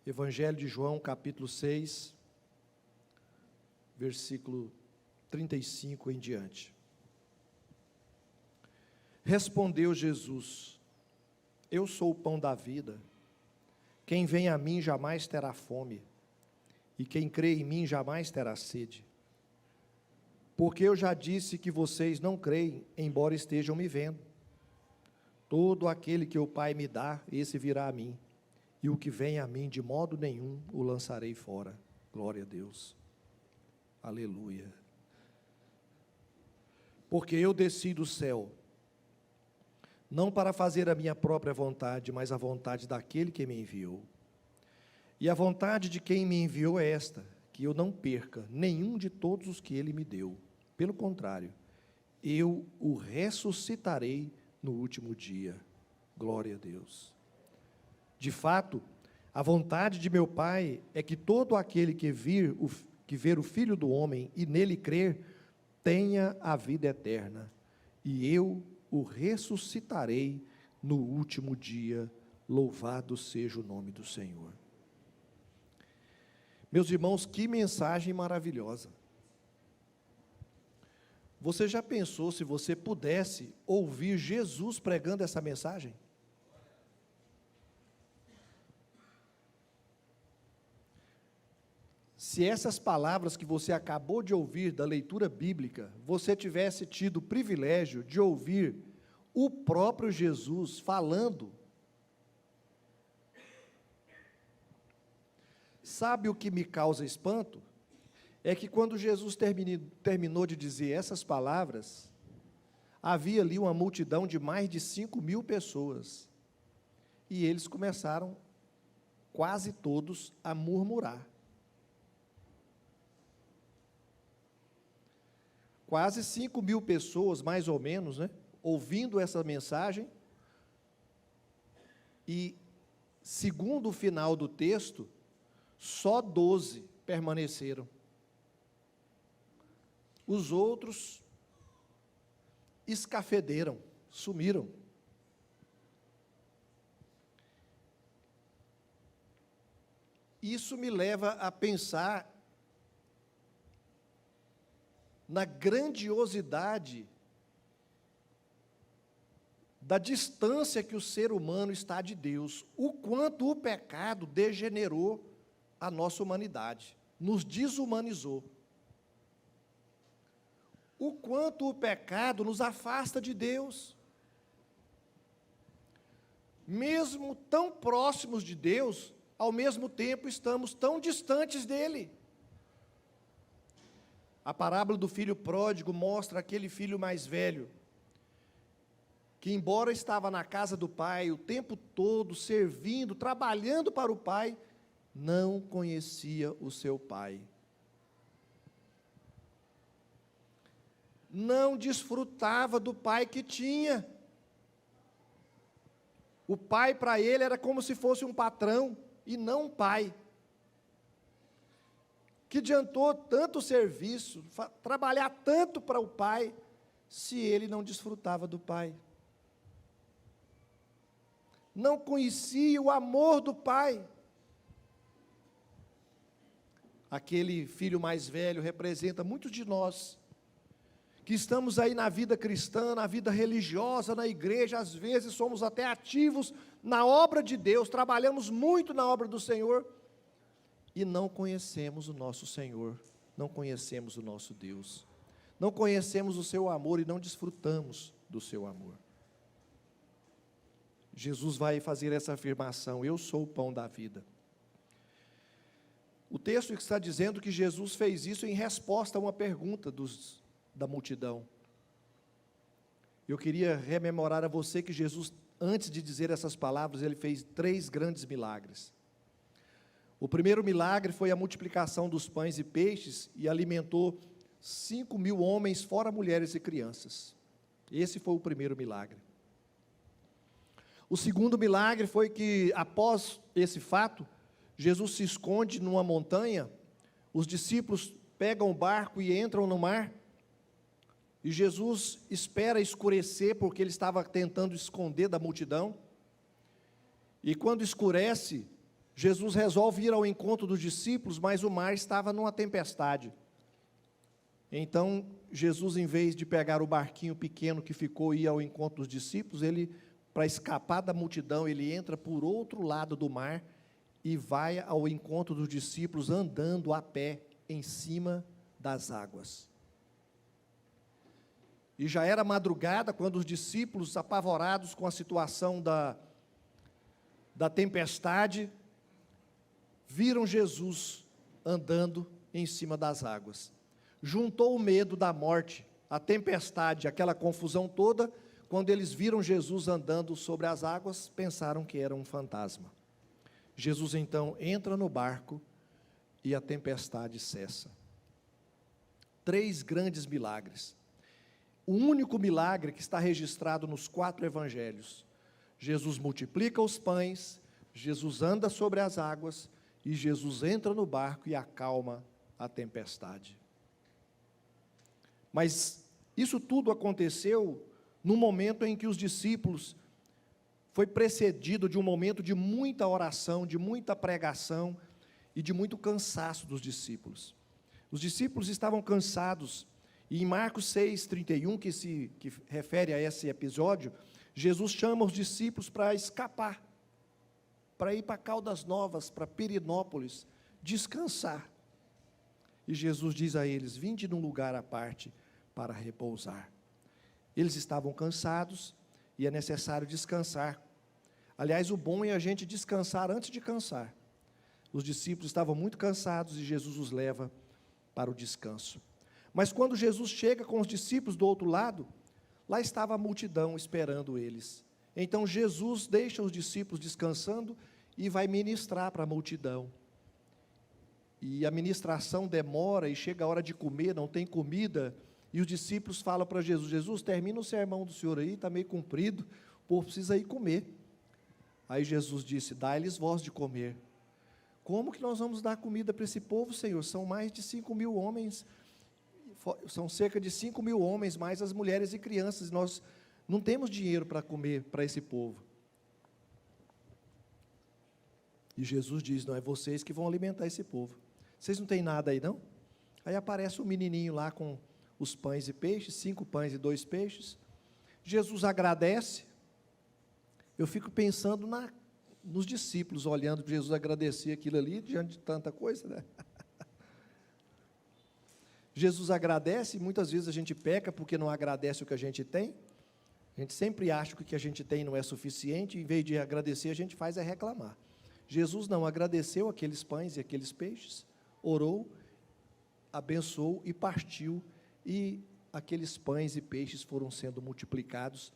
Evangelho de João, capítulo 6, versículo 35 em diante. Respondeu Jesus: Eu sou o pão da vida. Quem vem a mim jamais terá fome, e quem crê em mim jamais terá sede. Porque eu já disse que vocês não creem, embora estejam me vendo. Todo aquele que o Pai me dá, esse virá a mim, e o que vem a mim, de modo nenhum o lançarei fora. Glória a Deus. Aleluia. Porque eu desci do céu, não para fazer a minha própria vontade, mas a vontade daquele que me enviou. E a vontade de quem me enviou é esta, que eu não perca nenhum de todos os que ele me deu. Pelo contrário, eu o ressuscitarei no último dia. Glória a Deus. De fato, a vontade de meu Pai é que todo aquele que ver o Filho do Homem e nele crer, tenha a vida eterna, e eu o ressuscitarei no último dia. Louvado seja o nome do Senhor. Meus irmãos, que mensagem maravilhosa. Você já pensou se você pudesse ouvir Jesus pregando essa mensagem? Se essas palavras que você acabou de ouvir da leitura bíblica, você tivesse tido o privilégio de ouvir o próprio Jesus falando, sabe o que me causa espanto? É que quando Jesus terminou de dizer essas palavras, havia ali uma multidão de mais de 5.000 pessoas, e eles começaram, quase todos, a murmurar. Quase 5.000 pessoas, mais ou menos, ouvindo essa mensagem, e, segundo o final do texto, só 12 permaneceram. Os outros escafederam, sumiram. Isso me leva a pensar na grandiosidade da distância que o ser humano está de Deus, o quanto o pecado degenerou a nossa humanidade, nos desumanizou, o quanto o pecado nos afasta de Deus. Mesmo tão próximos de Deus, ao mesmo tempo estamos tão distantes dele. A parábola do filho pródigo mostra aquele filho mais velho, que embora estava na casa do pai o tempo todo, servindo, trabalhando para o pai, não conhecia o seu pai. Não desfrutava do pai que tinha. O pai para ele era como se fosse um patrão e não um pai. Que adiantou tanto serviço, trabalhar tanto para o pai, se ele não desfrutava do pai. Não conhecia o amor do pai. Aquele filho mais velho representa muitos de nós, que estamos aí na vida cristã, na vida religiosa, na igreja, às vezes somos até ativos na obra de Deus, trabalhamos muito na obra do Senhor, e não conhecemos o nosso Senhor, não conhecemos o nosso Deus, não conhecemos o seu amor e não desfrutamos do seu amor. Jesus vai fazer essa afirmação: eu sou o pão da vida. O texto está dizendo que Jesus fez isso em resposta a uma pergunta da multidão. Eu queria rememorar a você que Jesus, antes de dizer essas palavras, ele fez 3 grandes milagres. O primeiro milagre foi a multiplicação dos pães e peixes, e alimentou 5.000 homens, fora mulheres e crianças. Esse foi o primeiro milagre. O segundo milagre foi que, após esse fato, Jesus se esconde numa montanha, os discípulos pegam o barco e entram no mar, e Jesus espera escurecer, porque ele estava tentando esconder da multidão, e quando escurece, Jesus resolve ir ao encontro dos discípulos, mas o mar estava numa tempestade. Então, Jesus, em vez de pegar o barquinho pequeno que ficou e ir ao encontro dos discípulos, ele, para escapar da multidão, ele entra por outro lado do mar e vai ao encontro dos discípulos andando a pé em cima das águas. E já era madrugada quando os discípulos, apavorados com a situação da tempestade, viram Jesus andando em cima das águas. Juntou o medo da morte, a tempestade, aquela confusão toda, quando eles viram Jesus andando sobre as águas, pensaram que era um fantasma. Jesus então entra no barco e a tempestade cessa. 3 grandes milagres. O único milagre que está registrado nos 4 evangelhos. Jesus multiplica os pães, Jesus anda sobre as águas e Jesus entra no barco e acalma a tempestade. Mas isso tudo aconteceu no momento em que os discípulos, foi precedido de um momento de muita oração, de muita pregação e de muito cansaço dos discípulos. Os discípulos estavam cansados, e em Marcos 6:31, que refere a esse episódio, Jesus chama os discípulos para escapar, para ir para Caldas Novas, para Pirinópolis, descansar. E Jesus diz a eles: vinde num lugar à parte para repousar. Eles estavam cansados e é necessário descansar. Aliás, o bom é a gente descansar antes de cansar. Os discípulos estavam muito cansados e Jesus os leva para o descanso. Mas quando Jesus chega com os discípulos do outro lado, lá estava a multidão esperando eles. Então Jesus deixa os discípulos descansando e vai ministrar para a multidão. E a ministração demora e chega a hora de comer, não tem comida. E os discípulos falam para Jesus: Jesus, termina o sermão do Senhor aí, está meio comprido, o povo precisa ir comer. Aí Jesus disse: dá-lhes vós de comer. Como que nós vamos dar comida para esse povo, Senhor? São mais de 5.000 homens, são cerca de 5.000 homens, mais as mulheres e crianças, e nós não temos dinheiro para comer para esse povo. E Jesus diz: não é vocês que vão alimentar esse povo. Vocês não têm nada aí, não? Aí aparece um menininho lá com os pães e peixes, 5 pães e 2 peixes. Jesus agradece. Eu fico pensando nos discípulos, olhando para Jesus agradecer aquilo ali, diante de tanta coisa, né? Jesus agradece, e muitas vezes a gente peca porque não agradece o que a gente tem. A gente sempre acha que o que a gente tem não é suficiente, em vez de agradecer, a gente faz é reclamar. Jesus não agradeceu aqueles pães e aqueles peixes, orou, abençoou e partiu, e aqueles pães e peixes foram sendo multiplicados,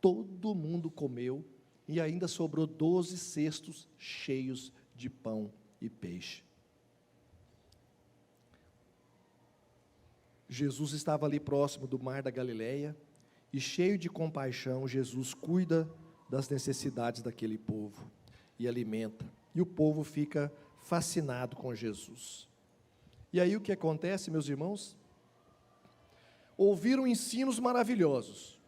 todo mundo comeu, e ainda sobrou 12 cestos cheios de pão e peixe. Jesus estava ali próximo do mar da Galileia, e cheio de compaixão, Jesus cuida das necessidades daquele povo, e alimenta, e o povo fica fascinado com Jesus. E aí o que acontece, meus irmãos? Ouviram ensinos maravilhosos,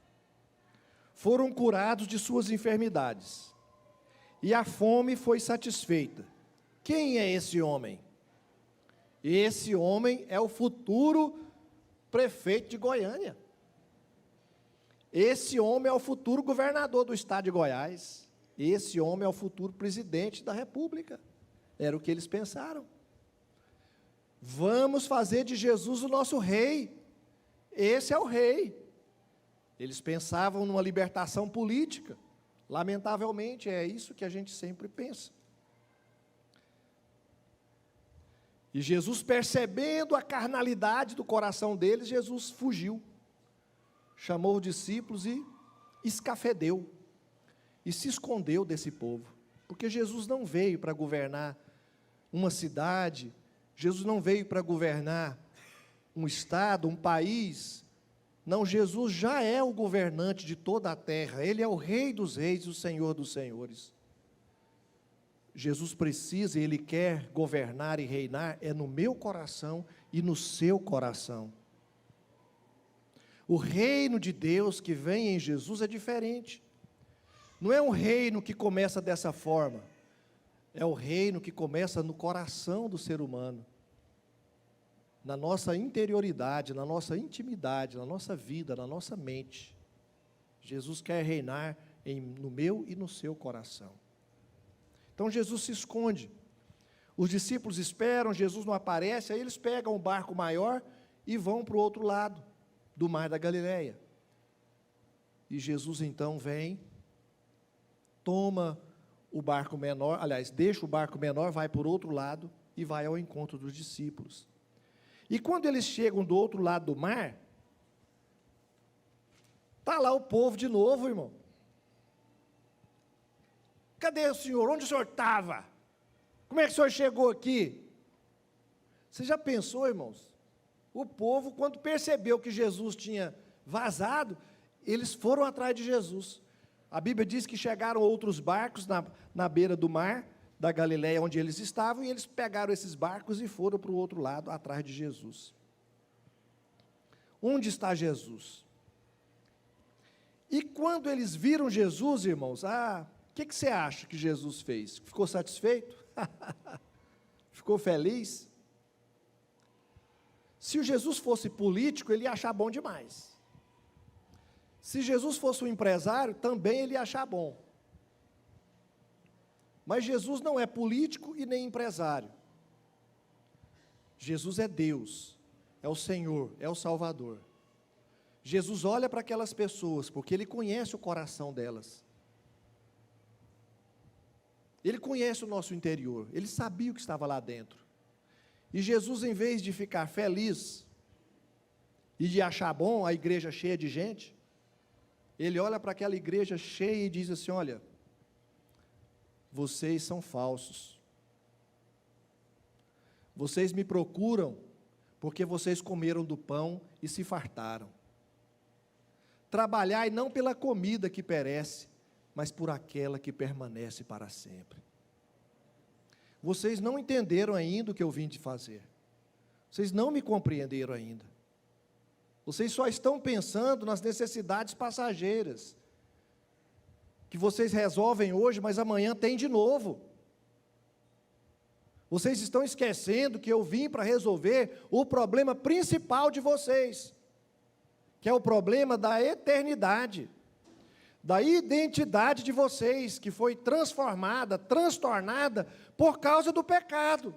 foram curados de suas enfermidades, e a fome foi satisfeita. Quem é esse homem? Esse homem é o futuro prefeito de Goiânia. Esse homem é o futuro governador do estado de Goiás. Esse homem é o futuro presidente da República. Era o que eles pensaram. Vamos fazer de Jesus o nosso rei. Esse é o rei. Eles pensavam numa libertação política. Lamentavelmente, é isso que a gente sempre pensa. E Jesus, percebendo a carnalidade do coração deles, Jesus fugiu. Chamou os discípulos e escafedeu. E se escondeu desse povo. Porque Jesus não veio para governar uma cidade, Jesus não veio para governar um estado, um país. Não, Jesus já é o governante de toda a terra. Ele é o Rei dos reis e o Senhor dos senhores. Jesus precisa e Ele quer governar e reinar é no meu coração e no seu coração. O reino de Deus que vem em Jesus é diferente. Não é um reino que começa dessa forma. É o reino que começa no coração do ser humano, na nossa interioridade, na nossa intimidade, na nossa vida, na nossa mente. Jesus quer reinar no meu e no seu coração. Então Jesus se esconde. Os discípulos esperam, Jesus não aparece, aí eles pegam um barco maior e vão para o outro lado do mar da Galileia. E Jesus então vem, toma o barco menor, aliás, deixa o barco menor, vai por outro lado e vai ao encontro dos discípulos. E quando eles chegam do outro lado do mar, está lá o povo de novo, irmão. Cadê o senhor? Onde o senhor estava? Como é que o senhor chegou aqui? Você já pensou, irmãos? O povo, quando percebeu que Jesus tinha vazado, eles foram atrás de Jesus. A Bíblia diz que chegaram outros barcos na beira do mar, da Galileia, onde eles estavam, e eles pegaram esses barcos e foram para o outro lado, atrás de Jesus. Onde está Jesus? E quando eles viram Jesus, irmãos, o que você acha que Jesus fez? Ficou satisfeito? Ficou feliz? Se o Jesus fosse político, ele ia achar bom demais. Se Jesus fosse um empresário, também ele ia achar bom. Mas Jesus não é político e nem empresário. Jesus é Deus, é o Senhor, é o Salvador. Jesus olha para aquelas pessoas, porque Ele conhece o coração delas. Ele conhece o nosso interior, Ele sabia o que estava lá dentro. E Jesus, em vez de ficar feliz e de achar bom a igreja cheia de gente, Ele olha para aquela igreja cheia e diz assim: olha, vocês são falsos. Vocês me procuram porque vocês comeram do pão e se fartaram. Trabalhai não pela comida que perece, mas por aquela que permanece para sempre. Vocês não entenderam ainda o que eu vim de fazer. Vocês não me compreenderam ainda. Vocês só estão pensando nas necessidades passageiras, que vocês resolvem hoje, mas amanhã tem de novo. Vocês estão esquecendo que eu vim para resolver o problema principal de vocês, que é o problema da eternidade, da identidade de vocês, que foi transformada, transtornada por causa do pecado.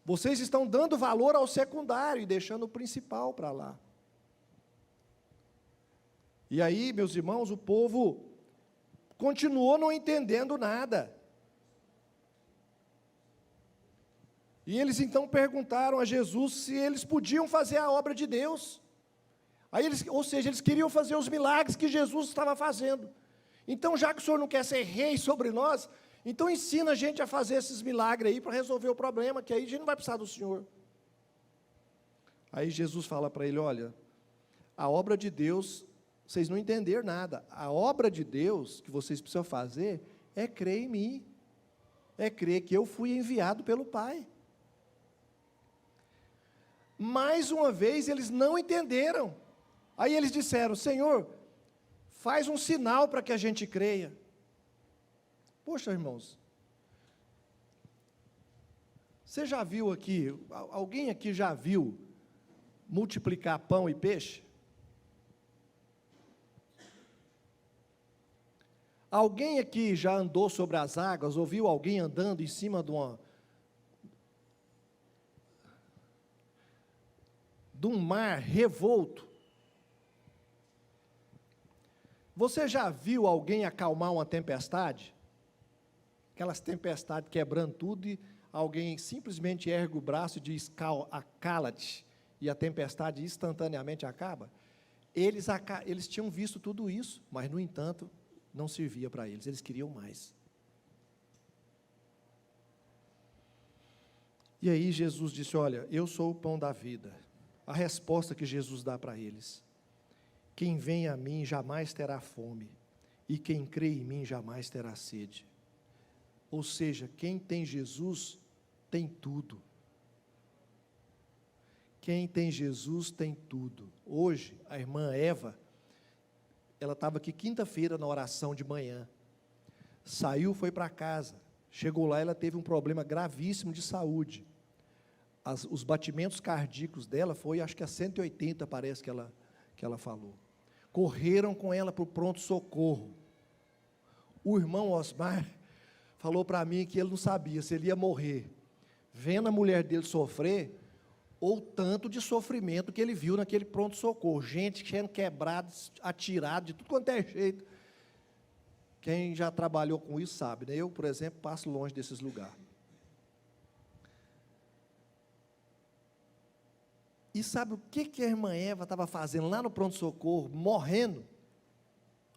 Vocês estão dando valor ao secundário e deixando o principal para lá. E aí, meus irmãos, o povo continuou não entendendo nada. E eles então perguntaram a Jesus se eles podiam fazer a obra de Deus. Ou seja, eles queriam fazer os milagres que Jesus estava fazendo. Então, já que o Senhor não quer ser rei sobre nós, então ensina a gente a fazer esses milagres aí para resolver o problema, que aí a gente não vai precisar do Senhor. Aí Jesus fala para ele: olha, a obra de Deus, vocês não entenderam nada. A obra de Deus que vocês precisam fazer é crer em mim, é crer que eu fui enviado pelo Pai. Mais uma vez eles não entenderam. Aí eles disseram: Senhor, faz um sinal para que a gente creia. Poxa, irmãos, você já viu aqui, alguém aqui já viu multiplicar pão e peixe? Alguém aqui já andou sobre as águas, ou viu alguém andando em cima de um mar revolto? Você já viu alguém acalmar uma tempestade? Aquelas tempestades quebrando tudo e alguém simplesmente ergue o braço e diz: acala-te, e a tempestade instantaneamente acaba? Eles tinham visto tudo isso, mas no entanto não servia para eles, eles queriam mais. E aí Jesus disse: olha, eu sou o pão da vida. A resposta que Jesus dá para eles: quem vem a mim jamais terá fome, e quem crê em mim jamais terá sede. Ou seja, quem tem Jesus tem tudo. Quem tem Jesus tem tudo. Hoje, a irmã Eva, ela estava aqui quinta-feira na oração de manhã, Saiu, foi para casa. Chegou lá, ela teve um problema gravíssimo de saúde. Os batimentos cardíacos dela foi, acho que a 180, parece que ela falou. Correram com ela para o pronto-socorro. O irmão Osmar falou para mim que ele não sabia se ele ia morrer vendo a mulher dele sofrer, ou tanto de sofrimento que ele viu naquele pronto-socorro. Gente sendo quebrada, atirada, de tudo quanto é jeito. Quem já trabalhou com isso sabe, né? Eu, por exemplo, passo longe desses lugares. E sabe o que a irmã Eva estava fazendo lá no pronto-socorro, morrendo?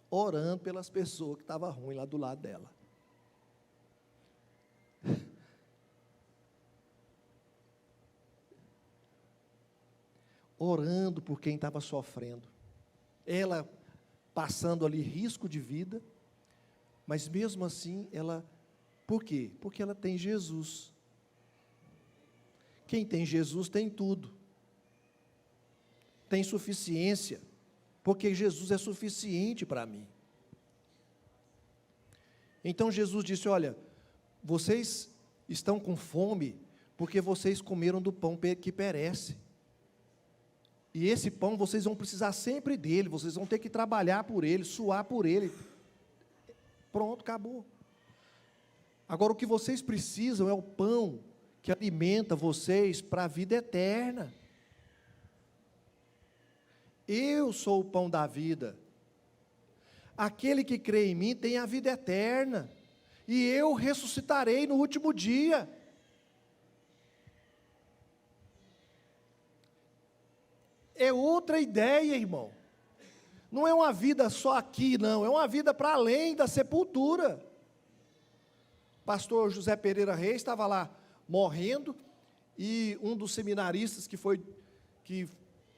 Orando pelas pessoas que estavam ruins lá do lado dela. Orando por quem estava sofrendo. Ela passando ali risco de vida, mas mesmo assim, por quê? Porque ela tem Jesus. Quem tem Jesus tem tudo. Tem suficiência, porque Jesus é suficiente para mim. Então Jesus disse, olha, vocês estão com fome, porque vocês comeram do pão que perece. E esse pão vocês vão precisar sempre dele, vocês vão ter que trabalhar por ele, suar por ele. Pronto, acabou. Agora o que vocês precisam é o pão que alimenta vocês para a vida eterna. Eu sou o pão da vida. Aquele que crê em mim tem a vida eterna, e eu ressuscitarei no último dia. É outra ideia, irmão. Não é uma vida só aqui, não. É uma vida para além da sepultura. Pastor José Pereira Reis estava lá morrendo, e um dos seminaristas que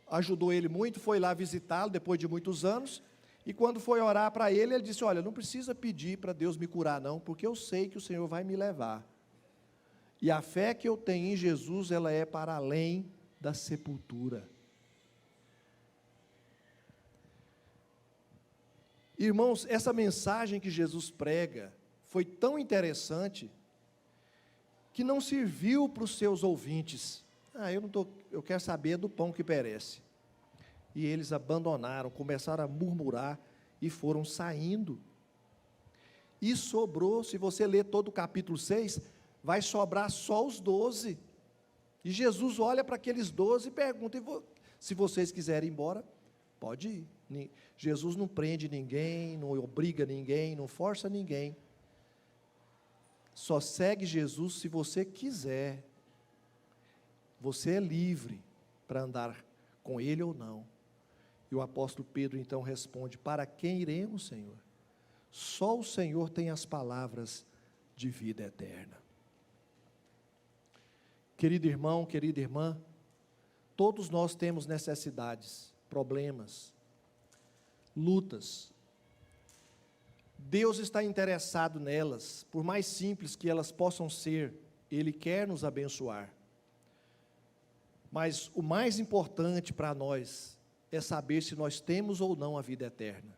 ajudou ele muito, foi lá visitá-lo depois de muitos anos, e quando foi orar para ele, ele disse, olha, não precisa pedir para Deus me curar não, porque eu sei que o Senhor vai me levar. E a fé que eu tenho em Jesus, ela é para além da sepultura. Irmãos, essa mensagem que Jesus prega foi tão interessante que não serviu para os seus ouvintes. Eu quero saber do pão que perece. E eles abandonaram, começaram a murmurar e foram saindo. E sobrou, se você ler todo o capítulo 6, vai sobrar só os 12. E Jesus olha para aqueles 12 e pergunta, se vocês quiserem ir embora, pode ir. Jesus não prende ninguém, não obriga ninguém, não força ninguém. Só segue Jesus se você quiser. Você é livre para andar com Ele ou não. E o apóstolo Pedro então responde, para quem iremos, Senhor? Só o Senhor tem as palavras de vida eterna. Querido irmão, querida irmã, todos nós temos necessidades, problemas, lutas. Deus está interessado nelas, por mais simples que elas possam ser, Ele quer nos abençoar. Mas o mais importante para nós é saber se nós temos ou não a vida eterna.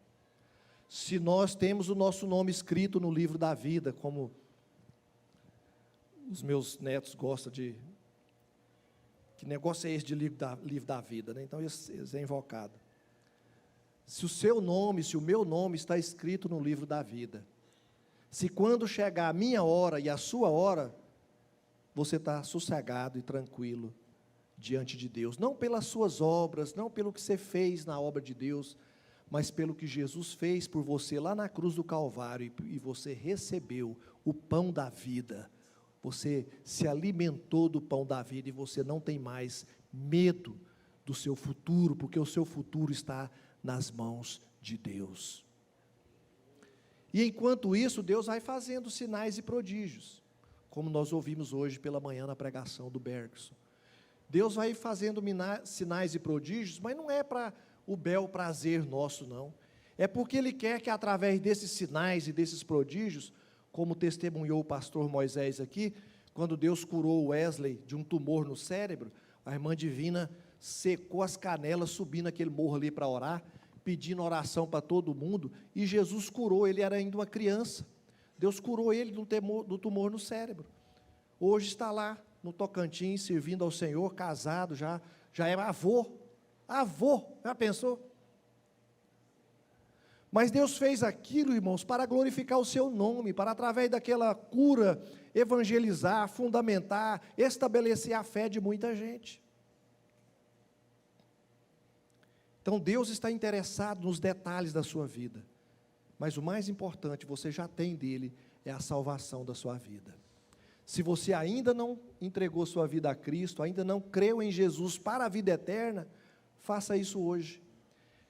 Se nós temos o nosso nome escrito no livro da vida, como os meus netos gostam de... Que negócio é esse de livro da vida, né? Então, isso é invocado. Se o seu nome, se o meu nome está escrito no livro da vida, se quando chegar a minha hora e a sua hora, você está sossegado e tranquilo diante de Deus, não pelas suas obras, não pelo que você fez na obra de Deus, mas pelo que Jesus fez por você lá na cruz do Calvário, e você recebeu o pão da vida, você se alimentou do pão da vida, e você não tem mais medo do seu futuro, porque o seu futuro está nas mãos de Deus. E enquanto isso, Deus vai fazendo sinais e prodígios, como nós ouvimos hoje pela manhã na pregação do Bergson. Deus vai fazendo sinais e prodígios, mas não é para o bel prazer nosso, não. É porque Ele quer que através desses sinais e desses prodígios, como testemunhou o pastor Moisés aqui, quando Deus curou Wesley de um tumor no cérebro, a irmã Divina secou as canelas, subindo aquele morro ali para orar, pedindo oração para todo mundo, e Jesus curou, ele era ainda uma criança. Deus curou ele do tumor no cérebro. Hoje está lá no Tocantins, servindo ao Senhor, casado, já é avô, já pensou? Mas Deus fez aquilo, irmãos, para glorificar o seu nome, para através daquela cura, evangelizar, fundamentar, estabelecer a fé de muita gente. Então Deus está interessado nos detalhes da sua vida, mas o mais importante, você já tem dele, é a salvação da sua vida. Se você ainda não entregou sua vida a Cristo, ainda não creu em Jesus para a vida eterna, faça isso hoje.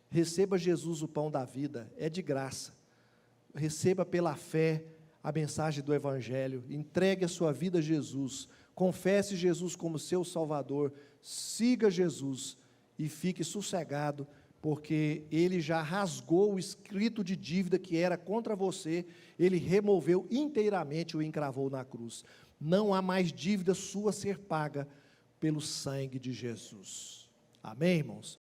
Receba Jesus, o pão da vida, é de graça. Receba pela fé a mensagem do Evangelho, entregue a sua vida a Jesus, confesse Jesus como seu Salvador, siga Jesus e fique sossegado, porque Ele já rasgou o escrito de dívida que era contra você, Ele removeu inteiramente e o encravou na cruz. Não há mais dívida sua a ser paga pelo sangue de Jesus. Amém, irmãos?